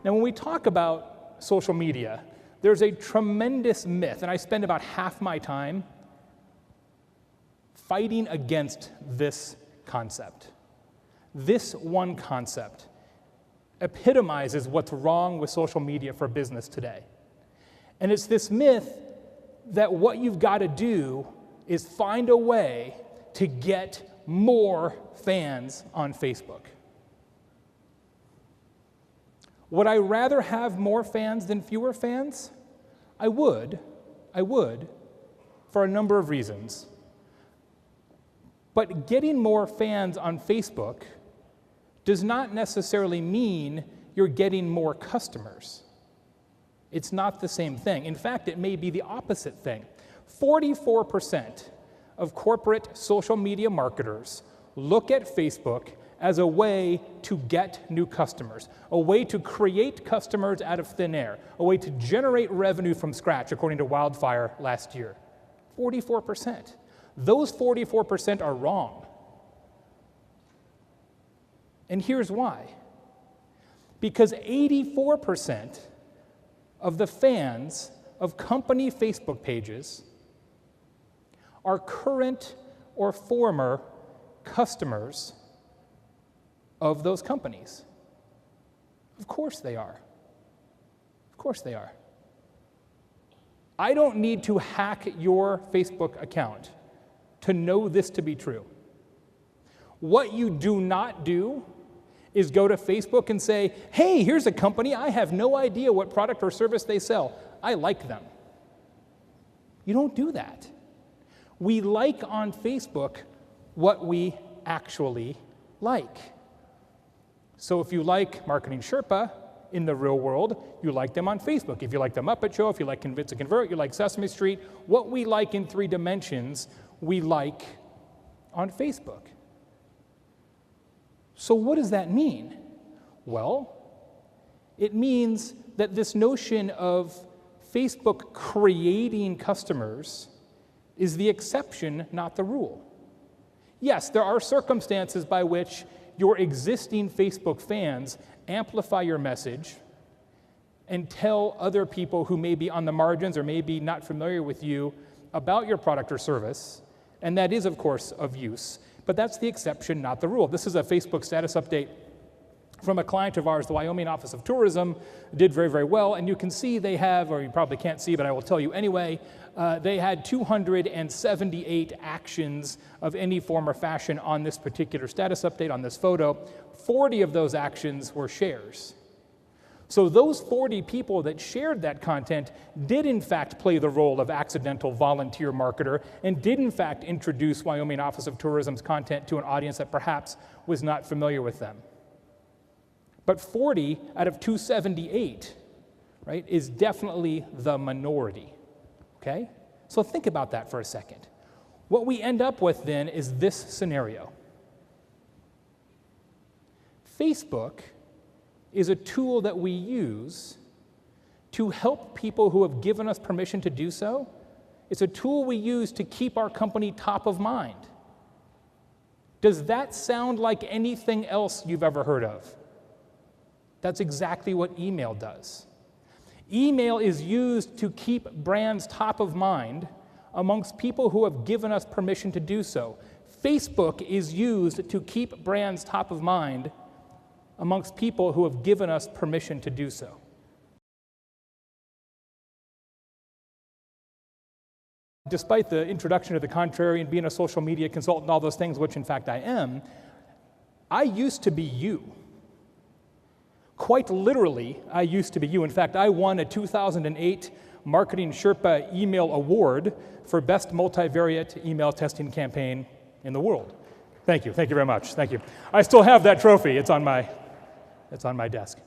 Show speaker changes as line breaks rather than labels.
Now, when we talk about social media, there's a tremendous myth, and I spend about half my time fighting against this concept. This one concept epitomizes what's wrong with social media for business today. And it's this myth that what you've got to do is find a way to get more fans on Facebook. Would I rather have more fans than fewer fans? I would, for a number of reasons. But getting more fans on Facebook does not necessarily mean you're getting more customers. It's not the same thing. In fact, it may be the opposite thing. 44% of corporate social media marketers look at Facebook as a way to get new customers, a way to create customers out of thin air, a way to generate revenue from scratch, according to Wildfire last year. 44%. Those 44% are wrong. And here's why. Because 84% of the fans of company Facebook pages are current or former customers of those companies. Of course they are. Of course they are. I don't need to hack your Facebook account to know this to be true. What you do not do is go to Facebook and say, hey, here's a company, I have no idea what product or service they sell. I like them. You don't do that. We like on Facebook what we actually like. So if you like Marketing Sherpa in the real world, you like them on Facebook. If you like The Muppet Show, if you like Convince and Convert, you like Sesame Street, what we like in 3 dimensions, we like on Facebook. So what does that mean? Well, it means that this notion of Facebook creating customers is the exception, not the rule. Yes, there are circumstances by which your existing Facebook fans amplify your message and tell other people who may be on the margins or may be not familiar with you about your product or service, and that is, of course, of use. But that's the exception, not the rule. This is a Facebook status update from a client of ours, the Wyoming Office of Tourism. Did very, very well, and you can see they have, or you probably can't see, but I will tell you anyway, they had 278 actions of any form or fashion on this particular status update, on this photo. 40 of those actions were shares. So those 40 people that shared that content did in fact play the role of accidental volunteer marketer and did in fact introduce Wyoming Office of Tourism's content to an audience that perhaps was not familiar with them. But 40 out of 278, right, is definitely the minority, okay? So think about that for a second. What we end up with then is this scenario. Facebook is a tool that we use to help people who have given us permission to do so. It's a tool we use to keep our company top of mind. Does that sound like anything else you've ever heard of? That's exactly what email does. Email is used to keep brands top of mind amongst people who have given us permission to do so. Facebook is used to keep brands top of mind amongst people who have given us permission to do so. Despite the introduction to the contrary and being a social media consultant and all those things, which in fact I am, I used to be you. Quite literally, I used to be you. In fact, I won a 2008 Marketing Sherpa Email Award for Best Multivariate Email Testing Campaign in the world. Thank you very much, thank you. I still have that trophy, it's on my desk.